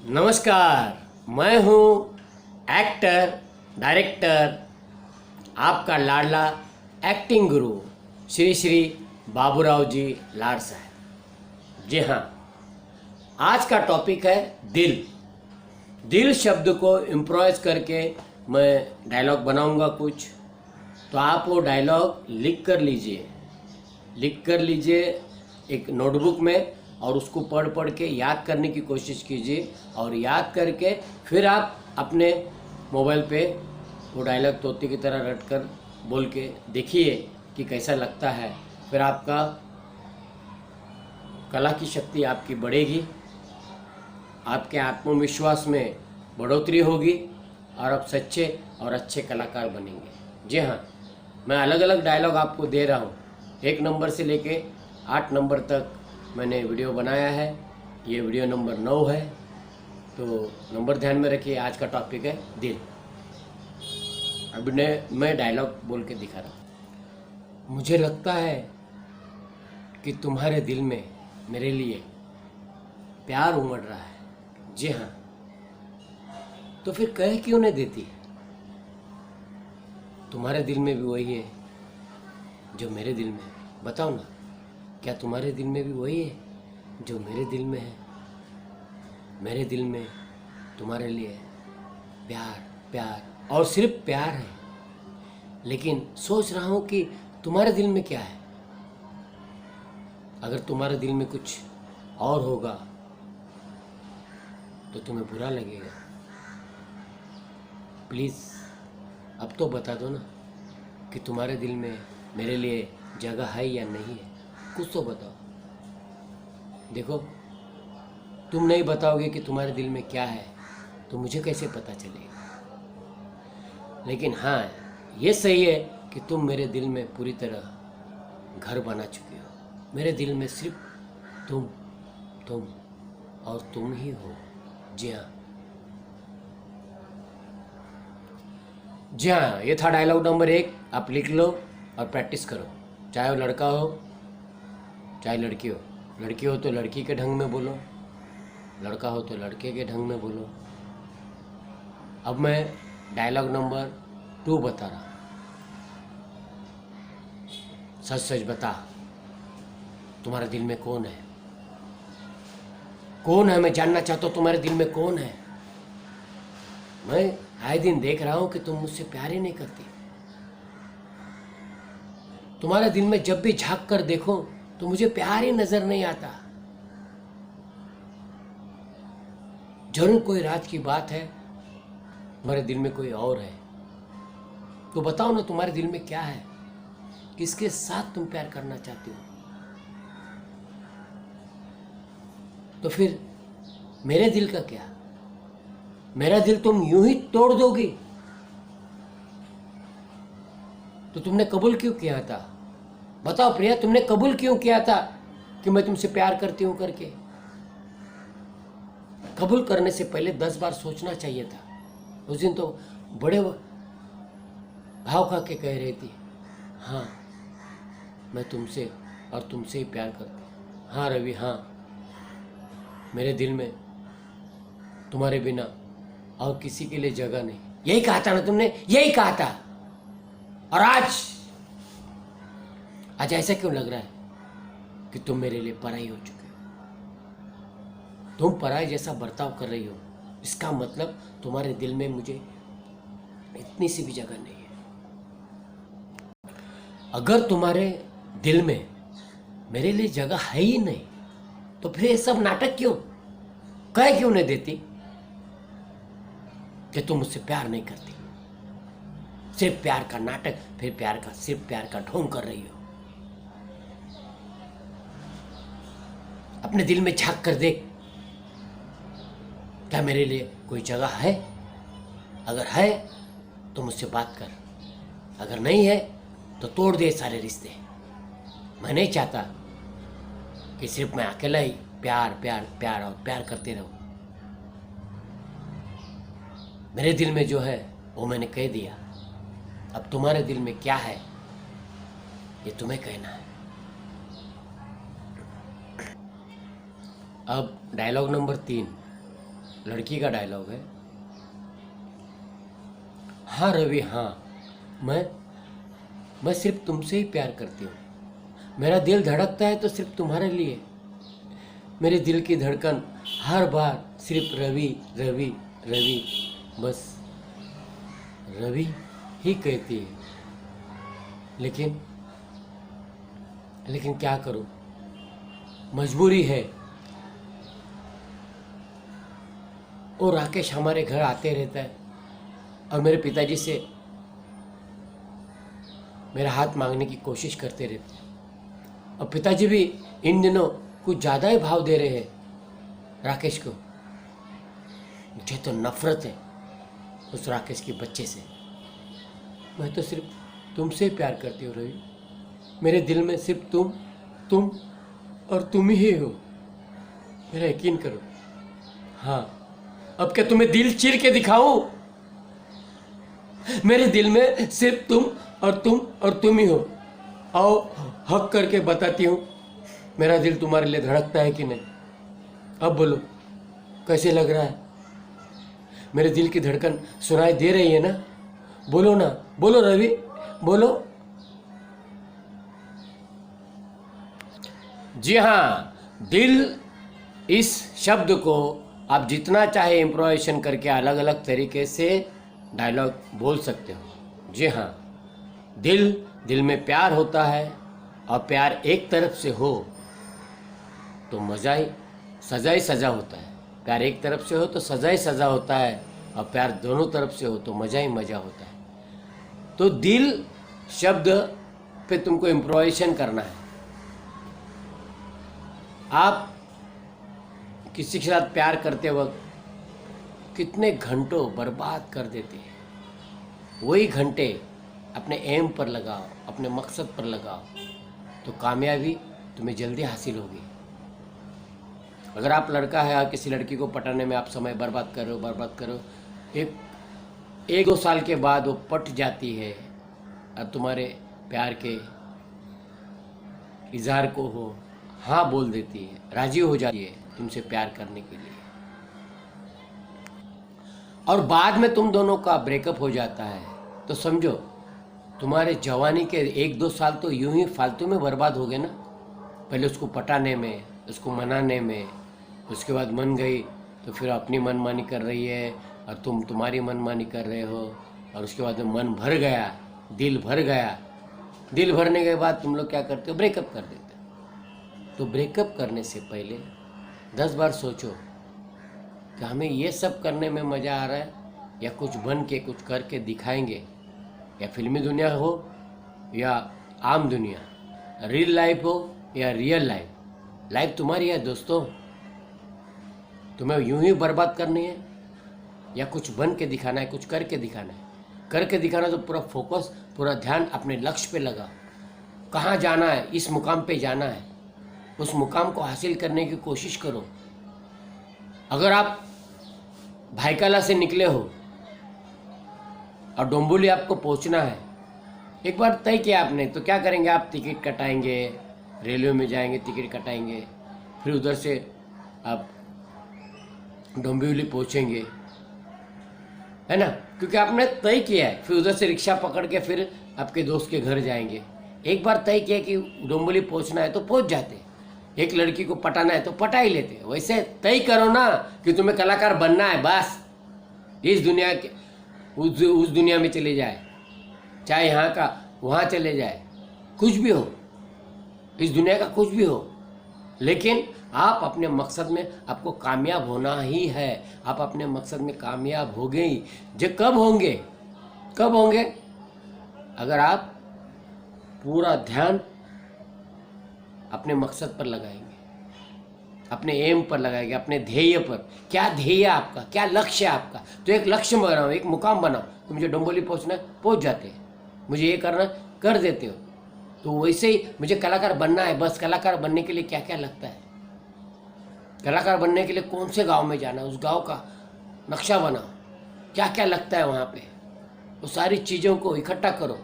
नमस्कार। मैं हूँ एक्टर डायरेक्टर आपका लाडला एक्टिंग गुरु श्री श्री बाबूराव जी लाड साहब। जी हाँ, आज का टॉपिक है दिल। दिल शब्द को इम्प्रोवाइज करके मैं डायलॉग बनाऊंगा कुछ, तो आप वो डायलॉग लिख कर लीजिए एक नोटबुक में, और उसको पढ़ के याद करने की कोशिश कीजिए, और याद करके फिर आप अपने मोबाइल पे वो डायलॉग तोते की तरह रट कर बोल के देखिए कि कैसा लगता है। फिर आपका कला की शक्ति आपकी बढ़ेगी, आपके आत्मविश्वास में बढ़ोतरी होगी, और आप सच्चे और अच्छे कलाकार बनेंगे। जी हाँ, मैं अलग अलग डायलॉग आपको दे रहा हूँ। 1 नंबर से लेके 8 नंबर तक मैंने वीडियो बनाया है। ये वीडियो नंबर 9 है, तो नंबर ध्यान में रखिए। आज का टॉपिक है दिल। अब मैं डायलॉग बोल के दिखा रहा हूँ। मुझे लगता है कि तुम्हारे दिल में मेरे लिए प्यार उमड़ रहा है। जी हाँ, तो फिर कह क्यों नहीं देती? तुम्हारे दिल में भी वही है जो मेरे दिल में है। बताओ ना, क्या तुम्हारे दिल में भी वही है जो मेरे दिल में है? मेरे दिल में तुम्हारे लिए प्यार प्यार और सिर्फ प्यार है, लेकिन सोच रहा हूँ कि तुम्हारे दिल में क्या है। अगर तुम्हारे दिल में कुछ और होगा तो तुम्हें बुरा लगेगा। प्लीज़ अब तो बता दो ना कि तुम्हारे दिल में मेरे लिए जगह है या नहीं है। कुछ तो बताओ। देखो, तुम नहीं बताओगे कि तुम्हारे दिल में क्या है तो मुझे कैसे पता चलेगा। लेकिन हाँ, ये सही है कि तुम मेरे दिल में पूरी तरह घर बना चुके हो। मेरे दिल में सिर्फ तुम और तुम ही हो। जी हाँ, जी हाँ, ये था डायलॉग नंबर 1। आप लिख लो और प्रैक्टिस करो। चाहे वो लड़का हो चाहे लड़की हो। लड़की हो तो लड़की के ढंग में बोलो, लड़का हो तो लड़के के ढंग में बोलो। अब मैं डायलॉग नंबर 2 बता रहा। सच सच बता, तुम्हारे दिल में कौन है? कौन है? मैं जानना चाहता हूँ तुम्हारे दिल में कौन है। मैं आए दिन देख रहा हूँ कि तुम मुझसे प्यार ही नहीं करती। तुम्हारे दिल में जब भी झांक कर देखो तो मुझे प्यार ही नजर नहीं आता। जरूर कोई राज की बात है, तुम्हारे दिल में कोई और है। तो बताओ ना, तुम्हारे दिल में क्या है? किसके साथ तुम प्यार करना चाहती हो? तो फिर मेरे दिल का क्या? मेरा दिल तुम यूं ही तोड़ दोगी? तो तुमने कबूल क्यों किया था? बताओ प्रिया, तुमने कबूल क्यों किया था कि मैं तुमसे प्यार करती हूं करके? कबूल करने से पहले 10 बार सोचना चाहिए था। उस दिन तो बड़े भाव खा के कह रही थी, हाँ मैं तुमसे और तुमसे ही प्यार करती। हाँ रवि, हाँ मेरे दिल में तुम्हारे बिना और किसी के लिए जगह नहीं। यही कहा था ना तुमने, यही कहा था। और आज ऐसा क्यों लग रहा है कि तुम मेरे लिए पराई हो चुके हो? तुम पराई जैसा बर्ताव कर रही हो, इसका मतलब तुम्हारे दिल में मुझे इतनी सी भी जगह नहीं है। अगर तुम्हारे दिल में मेरे लिए जगह है ही नहीं, तो फिर ये सब नाटक क्यों? कह क्यों नहीं देती कि तुम मुझसे प्यार नहीं करती? सिर्फ प्यार का नाटक, फिर प्यार का सिर्फ प्यार का ढोंग कर रही हो। अपने दिल में झांक कर देख, क्या मेरे लिए कोई जगह है? अगर है तो मुझसे बात कर, अगर नहीं है तो तोड़ दे सारे रिश्ते। मैं नहीं चाहता कि सिर्फ मैं अकेला ही प्यार प्यार प्यार और प्यार करते रहूं। मेरे दिल में जो है वो मैंने कह दिया। अब तुम्हारे दिल में क्या है ये तुम्हें कहना है। अब डायलॉग नंबर 3 लड़की का डायलॉग है। हाँ रवि, हाँ, मैं सिर्फ तुमसे ही प्यार करती हूँ। मेरा दिल धड़कता है तो सिर्फ तुम्हारे लिए। मेरे दिल की धड़कन हर बार सिर्फ रवि रवि रवि, बस रवि ही कहती है। लेकिन क्या करूं, मजबूरी है। और राकेश हमारे घर आते रहता है और मेरे पिताजी से मेरा हाथ मांगने की कोशिश करते रहते हैं। और पिताजी भी इन दिनों कुछ ज़्यादा ही भाव दे रहे हैं राकेश को। मुझे तो नफरत है उस राकेश के बच्चे से। मैं तो सिर्फ तुमसे ही प्यार करती हूँ रवि। मेरे दिल में सिर्फ तुम और तुम ही हो। मेरा यकीन करो। हाँ, अब क्या तुम्हें दिल चीर के दिखाऊं? मेरे दिल में सिर्फ तुम ही हो। आओ हक करके बताती हूँ, मेरा दिल तुम्हारे लिए धड़कता है कि नहीं। अब बोलो, कैसे लग रहा है? मेरे दिल की धड़कन सुनाई दे रही है ना? बोलो ना, बोलो रवि, बोलो। जी हाँ, दिल इस शब्द को आप जितना चाहे इम्प्रोवाइजेशन करके अलग अलग तरीके से डायलॉग बोल सकते हो। जी हाँ, दिल में प्यार होता है और प्यार एक तरफ से हो तो मज़ा ही सज़ा होता है। प्यार एक तरफ से हो तो सज़ा ही सज़ा होता है, और प्यार दोनों तरफ से हो तो मज़ा ही मज़ा होता है। तो दिल शब्द पे तुमको इम्प्रोवाइजेशन करना है। आप किसी के साथ प्यार करते वक्त कितने घंटों बर्बाद कर देते हैं, वही घंटे अपने एम पर लगाओ, अपने मकसद पर लगाओ, तो कामयाबी तुम्हें जल्दी हासिल होगी। अगर आप लड़का है और किसी लड़की को पटाने में आप समय बर्बाद करो, एक दो साल के बाद वो पट जाती है और तुम्हारे प्यार के इजहार को हो हाँ बोल देती है, राजी हो जाती है तुमसे प्यार करने के लिए, और बाद में तुम दोनों का ब्रेकअप हो जाता है, तो समझो तुम्हारे जवानी के एक दो साल तो यूं ही फालतू में बर्बाद हो गए ना। पहले उसको पटाने में, उसको मनाने में, उसके बाद मन गई तो फिर अपनी मनमानी कर रही है और तुम तुम्हारी मनमानी कर रहे हो, और उसके बाद मन भर गया, दिल भर गया। दिल भरने के बाद तुम लोग क्या करते हो? ब्रेकअप कर देते हो। तो ब्रेकअप करने से पहले 10 बार सोचो कि हमें ये सब करने में मज़ा आ रहा है या कुछ बन के कुछ करके दिखाएंगे, या फिल्मी दुनिया हो या आम दुनिया, रियल लाइफ हो या रियल लाइफ। लाइफ तुम्हारी है दोस्तों, तुम्हें यूं ही बर्बाद करनी है या कुछ बन के दिखाना है, कुछ करके दिखाना है। करके दिखाना तो पूरा फोकस, पूरा ध्यान अपने लक्ष्य पे लगा। कहाँ जाना है? इस मुकाम पे जाना है, उस मुकाम को हासिल करने की कोशिश करो। अगर आप भाईकाला से निकले हो और डोंबिवली आपको पहुंचना है, एक बार तय किया आपने, तो क्या करेंगे? आप टिकट कटाएंगे, रेलवे में जाएंगे, टिकट कटाएंगे, फिर उधर से आप डोंबिवली पहुंचेंगे, है ना, क्योंकि आपने तय किया है। फिर उधर से रिक्शा पकड़ के फिर आपके दोस्त के घर जाएंगे। एक बार तय किया कि डोंबिवली पहुंचना है तो पहुंच जाते। एक लड़की को पटाना है तो पटा ही लेते। वैसे तय करो ना कि तुम्हें कलाकार बनना है, बस इस दुनिया के उस दुनिया में चले जाए, चाहे यहाँ का वहाँ चले जाए, कुछ भी हो, इस दुनिया का कुछ भी हो, लेकिन आप अपने मकसद में आपको कामयाब होना ही है। आप अपने मकसद में कामयाब हो गए ही। जो कब होंगे? अगर आप पूरा ध्यान अपने मकसद पर लगाएंगे, अपने एम पर लगाएंगे, अपने ध्येय पर। क्या ध्येय आपका, क्या लक्ष्य है आपका? तो एक लक्ष्य बनाओ, एक मुकाम बनाओ कि मुझे डोंबिवली पहुंचना है, पहुंच जाते हैं। मुझे ये करना, कर देते हो। तो वैसे ही मुझे कलाकार बनना है, बस कलाकार बनने के लिए क्या क्या लगता है, कलाकार बनने के लिए कौन से गांव में जाना है, उस गांव का नक्शा बनाओ, क्या क्या लगता है वहाँ पे, वो सारी चीज़ों को इकट्ठा करो।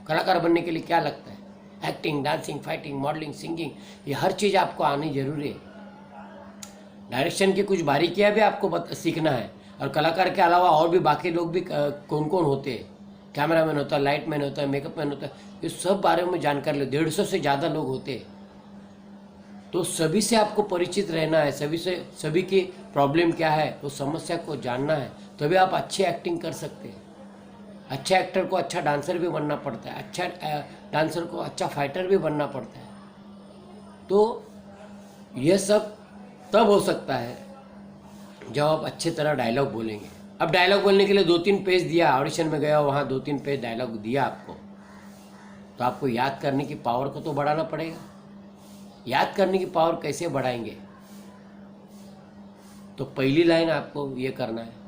कलाकार बनने के लिए क्या लगता है? Acting, dancing, fighting, modelling, singing, ये हर चीज़ आपको आनी जरूरी है। डायरेक्शन की कुछ बारीकियाँ भी आपको सीखना है। और कलाकार के अलावा और भी बाकी लोग भी कौन कौन होते हैं, कैमरामैन होता है, लाइट मैन होता है, मेकअप मैन होता है, ये सब बारे में जानकारी लो। 150 से ज़्यादा लोग होते हैं, तो सभी से आपको परिचित रहना है, सभी की प्रॉब्लम क्या है वो समस्या को जानना है, तभी आप अच्छी एक्टिंग कर सकते हैं। अच्छा एक्टर को अच्छा डांसर भी बनना पड़ता है, अच्छा डांसर को अच्छा फाइटर भी बनना पड़ता है। तो यह सब तब हो सकता है जब आप अच्छे तरह डायलॉग बोलेंगे। अब डायलॉग बोलने के लिए 2-3 पेज दिया, ऑडिशन में गया वहाँ 2-3 पेज डायलॉग दिया आपको, तो आपको याद करने की पावर को तो बढ़ाना पड़ेगा। याद करने की पावर कैसे बढ़ाएंगे? तो पहली लाइन आपको ये करना है,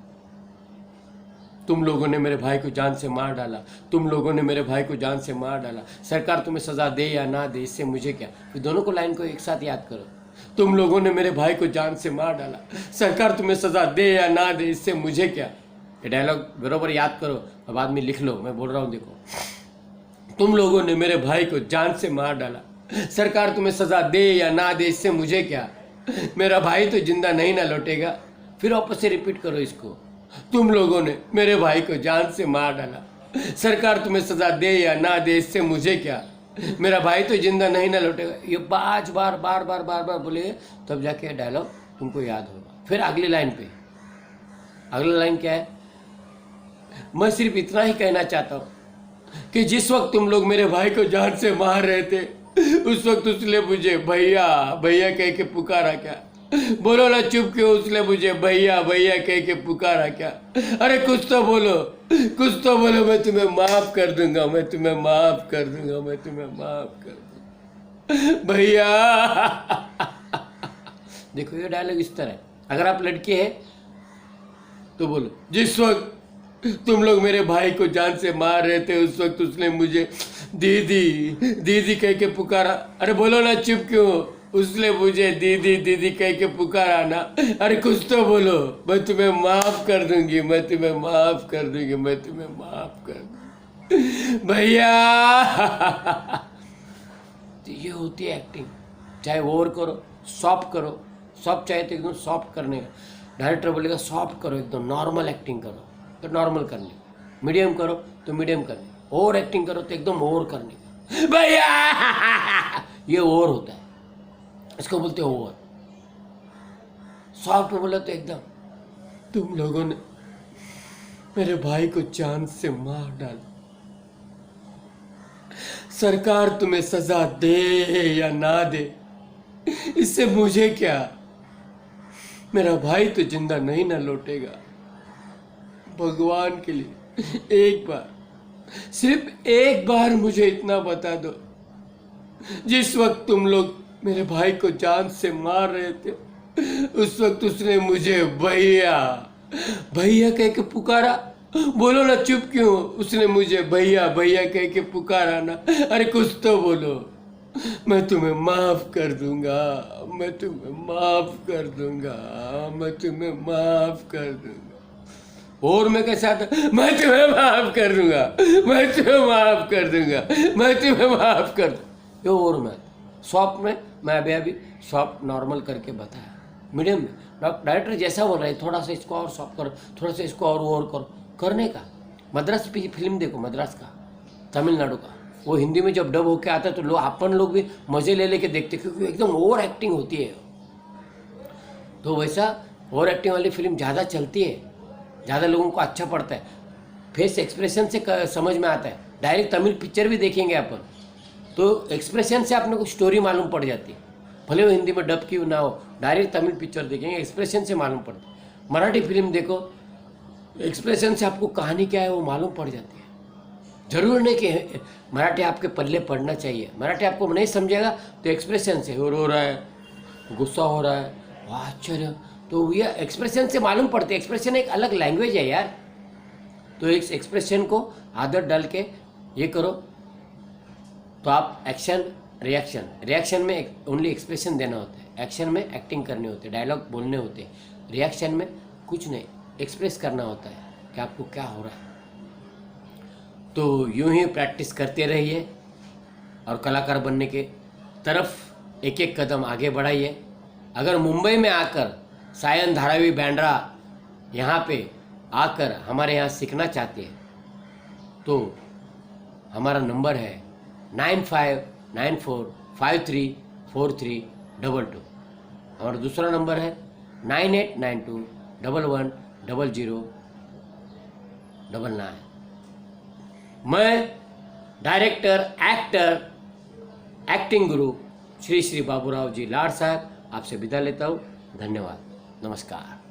तुम लोगों ने मेरे भाई को जान से मार डाला, तुम लोगों ने मेरे भाई को जान से मार डाला, सरकार तुम्हें सजा दे या ना दे इससे मुझे क्या। फिर दोनों को लाइन को एक साथ याद करो, तुम लोगों ने मेरे भाई को जान से मार डाला, सरकार तुम्हें सजा दे या ना दे इससे मुझे क्या। ये डायलॉग बरोबर याद करो और बाद में लिख लो। मैं बोल रहा हूँ, देखो, तुम लोगों ने मेरे भाई को जान से मार डाला, सरकार तुम्हें सजा दे या ना दे इससे मुझे क्या, मेरा भाई तो जिंदा नहीं ना लौटेगा। फिर वापस से रिपीट करो इसको, तुम लोगों ने मेरे भाई को जान से मार डाला, सरकार तुम्हें सजा दे या ना दे इससे मुझे क्या, मेरा भाई तो जिंदा नहीं ना लौटेगा। ये 5 बार बार बार बार बार बोले, तब जाके डायलॉग तुमको याद होगा। फिर अगली लाइन पे, अगला लाइन क्या है, मैं सिर्फ इतना ही कहना चाहता हूँ कि जिस वक्त तुम लोग मेरे भाई को जान से मार रहे थे, उस वक्त उसने मुझे भैया भैया कह के पुकारा क्या। बोलो ना चुप क्यों, उसने मुझे भैया भैया कह के पुकारा क्या। अरे कुछ तो बोलो, कुछ तो बोलो, मैं तुम्हें माफ कर दूंगा, मैं तुम्हें माफ कर दूंगा, मैं तुम्हें माफ कर दूंगा भैया। देखो ये डायलॉग इस तरह है। अगर आप लड़के हैं तो बोलो, जिस वक्त तुम लोग मेरे भाई को जान से मार रहे थे, उस वक्त उसने मुझे दीदी दीदी कह के पुकारा। अरे बोलो ना चुप क्यों, उसने मुझे दीदी दीदी कह के पुकारा ना। अरे कुछ तो बोलो, मैं तुम्हें माफ कर दूंगी, मैं तुम्हें माफ कर दूंगी, मैं तुम्हें माफ कर दूंगी भैया। तो ये होती है एक्टिंग। चाहे ओवर करो, सॉफ्ट करो, सॉफ्ट चाहे तो एकदम सॉफ्ट करने का, डायरेक्टर बोलेगा सॉफ्ट करो, एकदम नॉर्मल एक्टिंग करो तो नॉर्मल करने, मीडियम करो तो मीडियम करने, ओवर एक्टिंग करो तो एकदम ओवर करने भैया। ये ओवर होता है, इसको बोलते हैं ओवर। सॉफ्ट बोला तो एकदम, तुम लोगों ने मेरे भाई को जान से मार डाला, सरकार तुम्हें सजा दे या ना दे इससे मुझे क्या, मेरा भाई तो जिंदा नहीं ना लौटेगा। भगवान के लिए एक बार, सिर्फ एक बार मुझे इतना बता दो, जिस वक्त तुम लोग मेरे भाई को जान से मार रहे थे, उस वक्त उसने मुझे भैया भैया कह के पुकारा। बोलो ना चुप क्यों, उसने मुझे भैया भैया कह के पुकारा ना। अरे कुछ तो बोलो, मैं तुम्हें माफ कर दूंगा, मैं तुम्हें माफ कर दूंगा, मैं तुम्हें माफ कर दूंगा। और मैं कैसे आता, मैं तुम्हें माफ कर दूंगा, मैं तुम्हें माफ कर दूंगा, मैं तुम्हें माफ कर दूंगा। ये और मैं सॉफ्ट में, मैं अभी सॉफ्ट नॉर्मल करके बताया। मीडियम में डायरेक्टर जैसा बोल रहा है, थोड़ा सा इसको और सॉफ्ट करो, थोड़ा सा इसको और ओवर करो, करने का। मद्रास पे फिल्म देखो, मद्रास का, तमिलनाडु का, वो हिंदी में जब डब होके आता है तो अपन लोग भी मज़े ले लेके देखते, क्योंकि एकदम ओवर एक्टिंग होती है। तो वैसा ओवर एक्टिंग वाली फिल्म ज़्यादा चलती है, ज़्यादा लोगों को अच्छा पड़ता है, फेस एक्सप्रेशन से समझ में आता है। डायरेक्ट तमिल पिक्चर भी देखेंगे अपन तो एक्सप्रेशन से अपने को स्टोरी मालूम पड़ जाती है, भले वो हिंदी में डब की ना हो। डायरेक्ट तमिल पिक्चर देखेंगे, एक्सप्रेशन से मालूम पड़ती है। मराठी फिल्म देखो, एक्सप्रेशन से आपको कहानी क्या है वो मालूम पड़ जाती है। जरूर नहीं कि मराठी आपके पल्ले पड़ना चाहिए, मराठी आपको नहीं समझेगा तो एक्सप्रेशन से, वो रो रहा है, गुस्सा हो रहा है, वाह आश्चर्य, तो ये एक्सप्रेशन से मालूम पड़ते है। एक्सप्रेशन एक अलग लैंग्वेज है यार। तो इस एक्सप्रेशन को आदत डाल के ये करो तो आप एक्शन रिएक्शन, रिएक्शन में ओनली एक्सप्रेशन देना होता है, एक्शन में एक्टिंग करनी होती है, डायलॉग बोलने होते हैं, रिएक्शन में कुछ नहीं, एक्सप्रेस करना होता है कि आपको क्या हो रहा है। तो यूं ही प्रैक्टिस करते रहिए और कलाकार बनने के तरफ एक एक कदम आगे बढ़ाइए। अगर मुंबई में आकर सायन धारावी बैंड्रा यहाँ पे आकर हमारे यहाँ सीखना चाहते हैं तो हमारा नंबर है 9594534322। हमारा दूसरा नंबर है 9892110099। मैं डायरेक्टर एक्टिंग गुरु श्री श्री बाबूराव जी लाड साहब आपसे विदा लेता हूँ। धन्यवाद, नमस्कार।